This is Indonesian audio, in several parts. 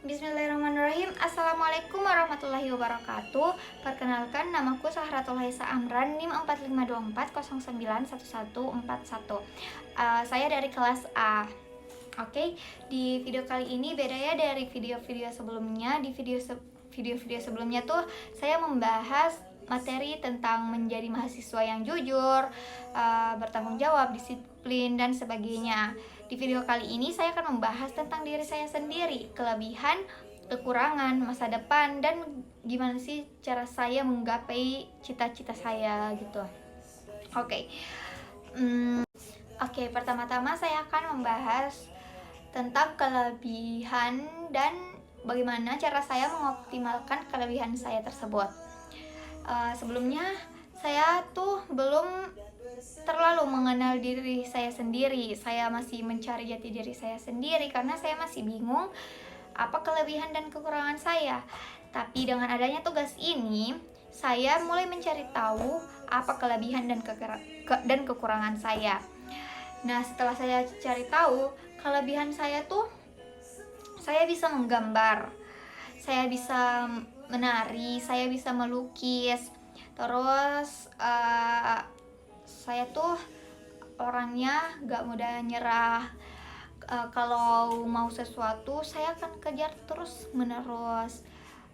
Bismillahirrahmanirrahim. Assalamualaikum warahmatullahi wabarakatuh. Perkenalkan, namaku Sahratul Haisa Amran, NIM 4524091141. Saya dari kelas A. Oke, di video kali ini beda ya dari video-video sebelumnya. Di video-video sebelumnya tuh saya membahas materi tentang menjadi mahasiswa yang jujur, bertanggung jawab, disiplin, dan sebagainya. Di video kali ini saya akan membahas tentang diri saya sendiri, kelebihan, kekurangan, masa depan, dan gimana sih cara saya menggapai cita-cita saya gitu. Oke. Oke, pertama-tama saya akan membahas tentang kelebihan dan bagaimana cara saya mengoptimalkan kelebihan saya tersebut. Sebelumnya saya tuh belum terlalu mengenal diri saya sendiri. Saya masih mencari jati diri saya sendiri karena saya masih bingung apa kelebihan dan kekurangan saya. Tapi dengan adanya tugas ini, saya mulai mencari tahu apa kelebihan dan kekurangan saya. Nah, setelah saya cari tahu, kelebihan saya tuh saya bisa menggambar, saya bisa menari, saya bisa melukis. Terus saya tuh orangnya gak mudah nyerah. Kalau mau sesuatu saya akan kejar terus menerus,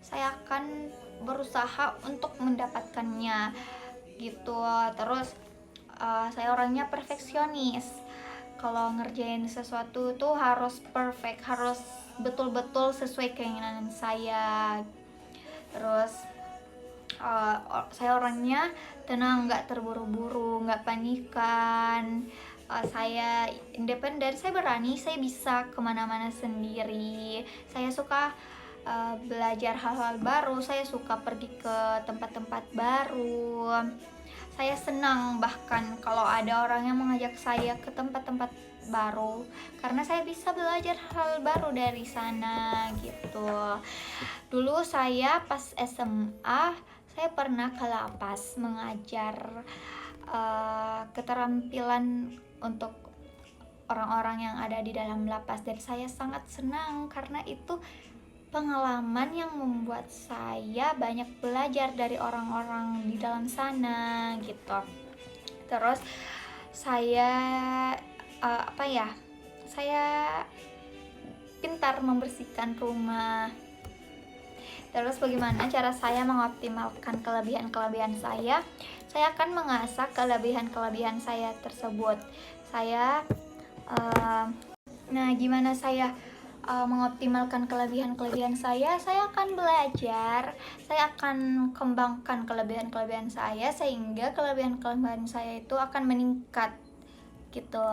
saya akan berusaha untuk mendapatkannya gitu. Terus saya orangnya perfeksionis. Kalau ngerjain sesuatu tuh harus perfect, harus betul-betul sesuai keinginan saya. Terus saya orangnya tenang, nggak terburu-buru, nggak panikan. Saya independen, saya berani, saya bisa kemana-mana sendiri. Saya suka belajar hal-hal baru, saya suka pergi ke tempat-tempat baru. Saya senang bahkan kalau ada orang yang mengajak saya ke tempat-tempat baru, karena saya bisa belajar hal baru dari sana gitu. Dulu saya pas SMA, saya pernah ke lapas mengajar keterampilan untuk orang-orang yang ada di dalam lapas, dan saya sangat senang karena itu pengalaman yang membuat saya banyak belajar dari orang-orang di dalam sana gitu. Terus saya saya pintar membersihkan rumah. Terus bagaimana cara saya mengoptimalkan kelebihan-kelebihan saya? Saya akan mengasah kelebihan-kelebihan saya tersebut. Nah, gimana saya mengoptimalkan kelebihan-kelebihan saya? Saya akan belajar, saya akan kembangkan kelebihan-kelebihan saya sehingga kelebihan-kelebihan saya itu akan meningkat gitu.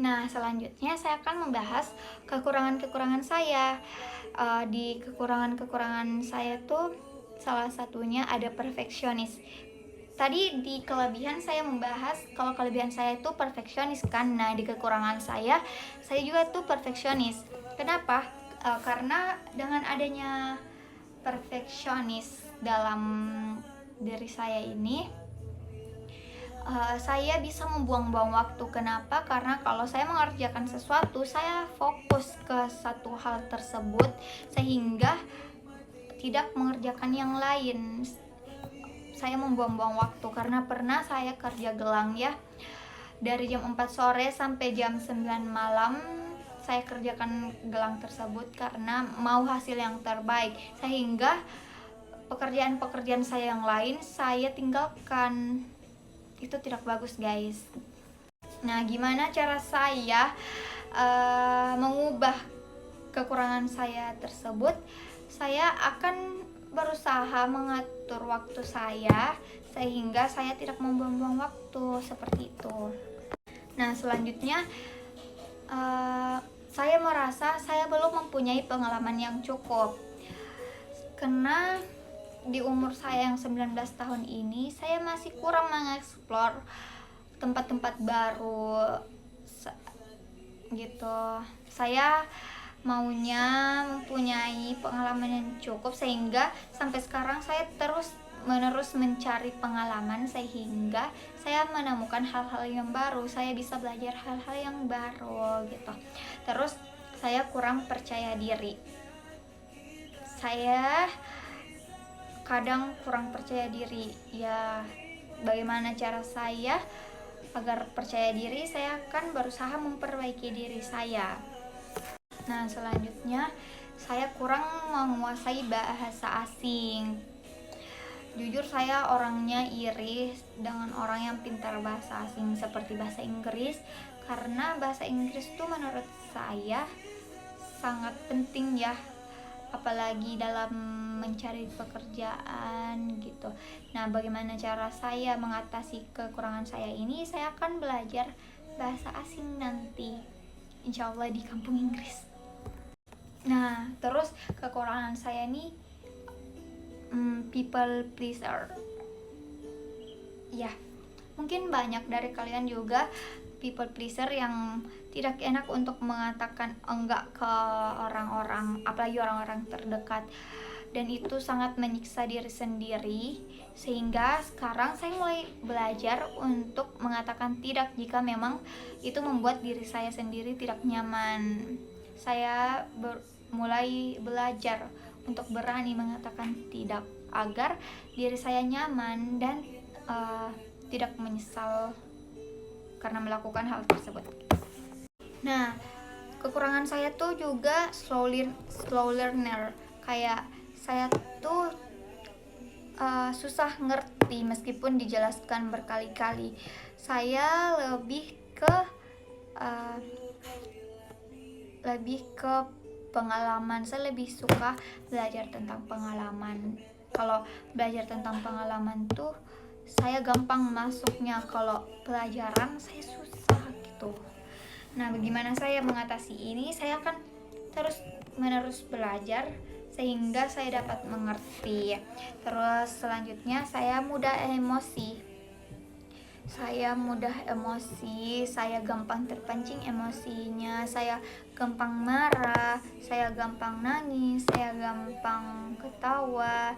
Nah, selanjutnya saya akan membahas kekurangan-kekurangan saya. Di kekurangan-kekurangan saya tuh salah satunya ada perfeksionis. Tadi di kelebihan saya membahas kalau kelebihan saya itu perfeksionis kan. Nah, di kekurangan saya juga tuh perfeksionis. Kenapa? Karena dengan adanya perfeksionis dalam diri saya ini, saya bisa membuang-buang waktu. Kenapa? Karena kalau saya mengerjakan sesuatu, saya fokus ke satu hal tersebut sehingga tidak mengerjakan yang lain. Saya membuang-buang waktu karena pernah saya kerja gelang ya, dari jam 4 sore sampai jam 9 malam saya kerjakan gelang tersebut karena mau hasil yang terbaik, sehingga pekerjaan-pekerjaan saya yang lain saya tinggalkan. Itu tidak bagus guys. Nah, gimana cara saya mengubah kekurangan saya tersebut? Saya akan berusaha mengatur waktu saya sehingga saya tidak membuang-buang waktu seperti itu. Nah, selanjutnya saya merasa saya belum mempunyai pengalaman yang cukup, karena di umur saya yang 19 tahun ini saya masih kurang mengeksplor tempat-tempat baru gitu. Saya maunya mempunyai pengalaman yang cukup sehingga sampai sekarang saya terus menerus mencari pengalaman sehingga saya menemukan hal-hal yang baru, saya bisa belajar hal-hal yang baru gitu. Terus saya kurang percaya diri. Saya kadang kurang percaya diri. Ya, bagaimana cara saya agar percaya diri? Saya akan berusaha memperbaiki diri saya. Nah, selanjutnya saya kurang menguasai bahasa asing. Jujur saya orangnya iri dengan orang yang pintar bahasa asing seperti bahasa Inggris, karena bahasa Inggris itu menurut saya sangat penting ya, apalagi dalam mencari pekerjaan gitu. Nah, bagaimana cara saya mengatasi kekurangan saya ini? Saya akan belajar bahasa asing nanti, insya Allah di kampung Inggris. Nah, terus kekurangan saya ini people pleaser. Ya, mungkin banyak dari kalian juga people pleaser yang tidak enak untuk mengatakan enggak ke orang-orang, apalagi orang-orang terdekat, dan itu sangat menyiksa diri sendiri. Sehingga sekarang saya mulai belajar untuk mengatakan tidak jika memang itu membuat diri saya sendiri tidak nyaman. Saya mulai belajar untuk berani mengatakan tidak agar diri saya nyaman dan tidak menyesal karena melakukan hal tersebut. Nah, kekurangan saya tuh juga slow learner. Kayak saya tuh susah ngerti meskipun dijelaskan berkali-kali. Saya lebih ke pengalaman. Saya lebih suka belajar tentang pengalaman. Kalau belajar tentang pengalaman tuh saya gampang masuknya, kalau pelajaran saya susah gitu. Nah, bagaimana saya mengatasi ini? Saya akan terus menerus belajar sehingga saya dapat mengerti. Terus selanjutnya saya mudah emosi. Saya gampang terpancing emosinya, saya gampang marah, saya gampang nangis, saya gampang ketawa.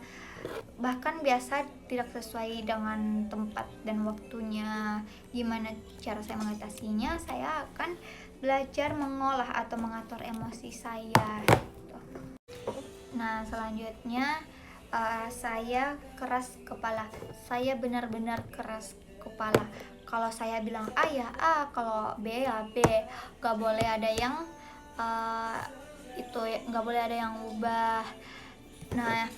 Bahkan biasa tidak sesuai dengan tempat dan waktunya. Gimana cara saya mengatasinya? Saya akan belajar mengolah atau mengatur emosi saya. Nah, selanjutnya saya keras kepala. Saya benar-benar keras kepala. Kalau saya bilang A ya A, kalau B ya B. Gak boleh ada yang gak boleh ada yang ubah. Nah,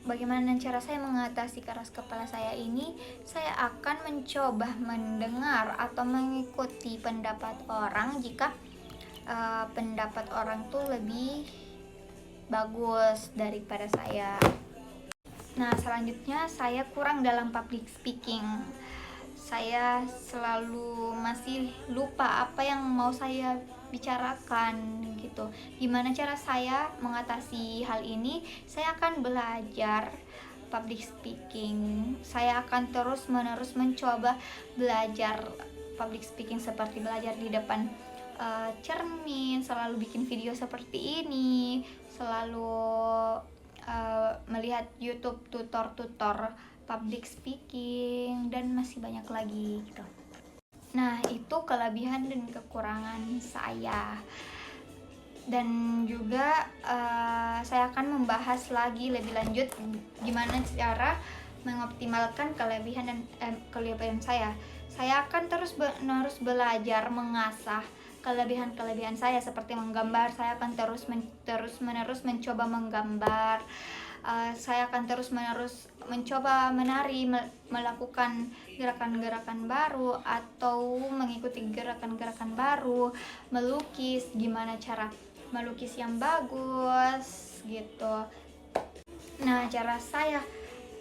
bagaimana cara saya mengatasi keras kepala saya ini? Saya akan mencoba mendengar atau mengikuti pendapat orang jika pendapat orang tuh lebih bagus daripada saya. Nah, selanjutnya saya kurang dalam public speaking. Saya selalu masih lupa apa yang mau saya bicarakan gitu. Gimana cara saya mengatasi hal ini? Saya akan belajar public speaking. Saya akan terus-menerus mencoba belajar public speaking, seperti belajar di depan cermin, selalu bikin video seperti ini, selalu melihat YouTube tutor public speaking, dan masih banyak lagi gitu. Nah, itu kelebihan dan kekurangan saya. Dan juga saya akan membahas lagi lebih lanjut gimana cara mengoptimalkan kelebihan saya. Saya akan terus belajar mengasah kelebihan saya seperti menggambar. Saya akan terus-menerus mencoba menggambar. Saya akan terus-menerus mencoba menari, melakukan gerakan-gerakan baru atau mengikuti gerakan-gerakan baru, melukis, gimana cara melukis yang bagus gitu. Nah, cara saya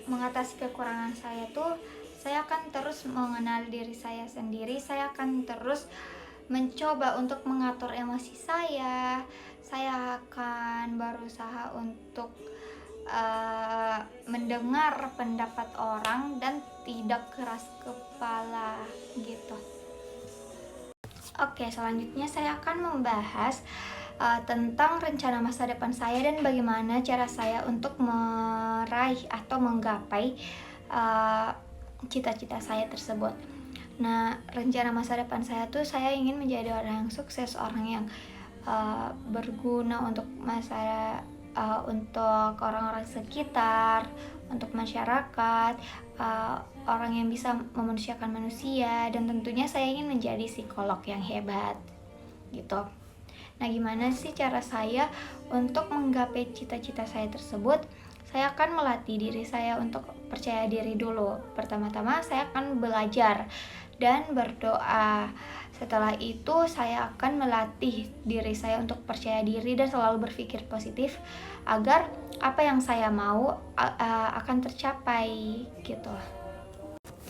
mengatasi kekurangan saya tuh, saya akan terus mengenal diri saya sendiri. Saya akan terus mencoba untuk mengatur emosi saya. Saya akan berusaha untuk mendengar pendapat orang dan tidak keras kepala gitu. Oke, selanjutnya saya akan membahas tentang rencana masa depan saya dan bagaimana cara saya untuk meraih atau menggapai cita-cita saya tersebut. Nah, rencana masa depan saya tuh saya ingin menjadi orang yang sukses, orang yang berguna untuk untuk orang-orang sekitar, untuk masyarakat, orang yang bisa memanusiakan manusia, dan tentunya saya ingin menjadi psikolog yang hebat gitu. Nah, gimana sih cara saya untuk menggapai cita-cita saya tersebut? Saya akan melatih diri saya untuk percaya diri dulu. Pertama-tama saya akan belajar dan berdoa. Setelah itu saya akan melatih diri saya untuk percaya diri dan selalu berpikir positif agar apa yang saya mau akan tercapai gitu.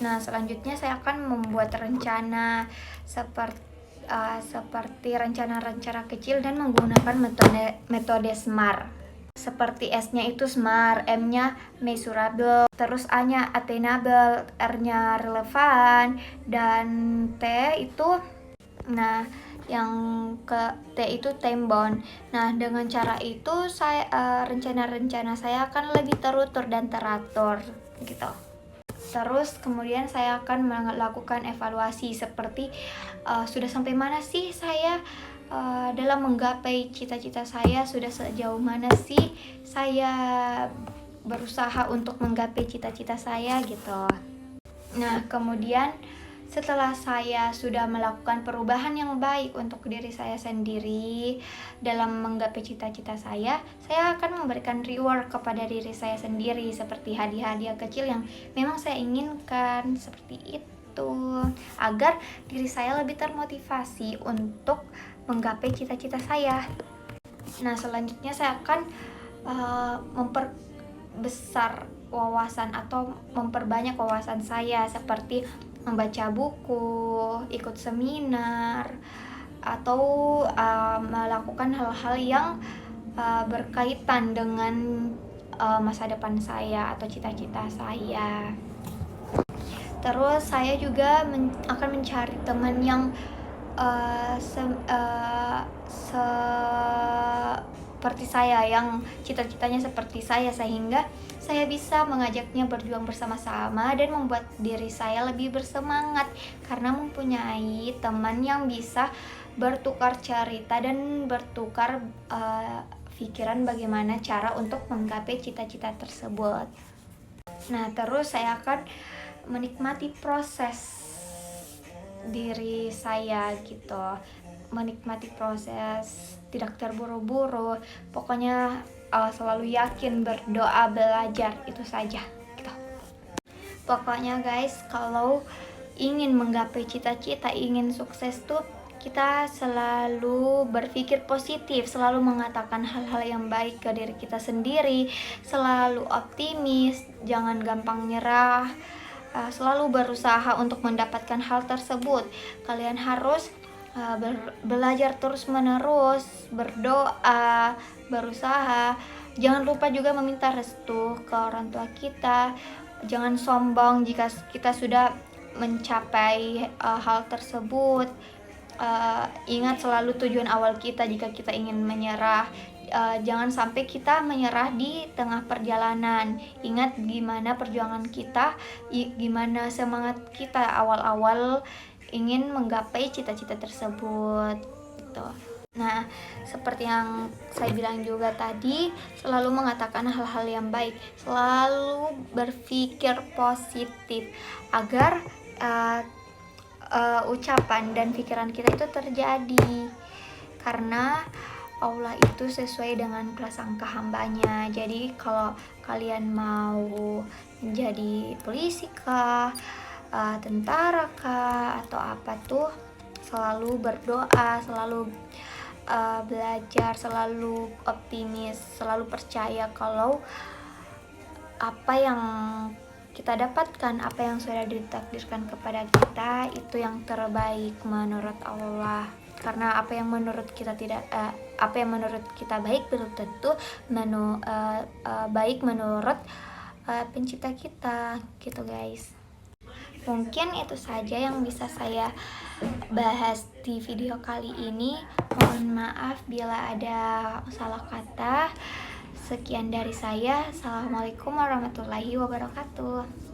Nah, selanjutnya saya akan membuat rencana seperti rencana-rencana kecil dan menggunakan metode SMART. Seperti S-nya itu SMART, M-nya measurable, terus A-nya attainable, R-nya relevan, dan T itu, nah yang ke T itu time bound. Nah, dengan cara itu saya rencana-rencana saya akan lebih terutur dan teratur gitu. Terus kemudian saya akan melakukan evaluasi seperti sudah sampai mana sih saya dalam menggapai cita-cita saya, sudah sejauh mana sih saya berusaha untuk menggapai cita-cita saya gitu. Nah, kemudian setelah saya sudah melakukan perubahan yang baik untuk diri saya sendiri dalam menggapai cita-cita saya akan memberikan reward kepada diri saya sendiri seperti hadiah-hadiah kecil yang memang saya inginkan, seperti itu, agar diri saya lebih termotivasi untuk menggapai cita-cita saya. Nah, selanjutnya saya akan memperbesar wawasan atau memperbanyak wawasan saya seperti membaca buku, ikut seminar, atau melakukan hal-hal yang berkaitan dengan masa depan saya atau cita-cita saya. Terus saya juga akan mencari teman yang seperti saya, yang cita-citanya seperti saya, sehingga saya bisa mengajaknya berjuang bersama-sama dan membuat diri saya lebih bersemangat karena mempunyai teman yang bisa bertukar cerita dan bertukar pikiran bagaimana cara untuk menggapai cita-cita tersebut. Nah, terus saya akan menikmati proses diri saya gitu, menikmati proses, tidak terburu-buru, pokoknya selalu yakin, berdoa, belajar, itu saja gitu. Pokoknya guys, kalau ingin menggapai cita-cita, ingin sukses tuh kita selalu berpikir positif, selalu mengatakan hal-hal yang baik ke diri kita sendiri, selalu optimis, jangan gampang nyerah, selalu berusaha untuk mendapatkan hal tersebut. Kalian harus belajar terus-menerus, berdoa, berusaha. Jangan lupa juga meminta restu ke orang tua kita. Jangan sombong jika kita sudah mencapai hal tersebut. Ingat selalu tujuan awal kita jika kita ingin menyerah. Jangan sampai kita menyerah di tengah perjalanan. Ingat gimana perjuangan kita, gimana semangat kita awal-awal ingin menggapai cita-cita tersebut gitu. Nah, seperti yang saya bilang juga tadi, selalu mengatakan hal-hal yang baik, selalu berpikir positif agar ucapan dan pikiran kita itu terjadi, karena Allah itu sesuai dengan prasangka hambanya. Jadi kalau kalian mau menjadi polisi kah, tentara kah, atau apa tuh, selalu berdoa, selalu belajar, selalu optimis, selalu percaya kalau apa yang kita dapatkan, apa yang sudah ditakdirkan kepada kita itu yang terbaik menurut Allah. Karena apa yang menurut kita baik belum tentu baik menurut pencipta kita gitu guys. Mungkin itu saja yang bisa saya bahas di video kali ini. Mohon maaf bila ada salah kata. Sekian dari saya. Assalamualaikum warahmatullahi wabarakatuh.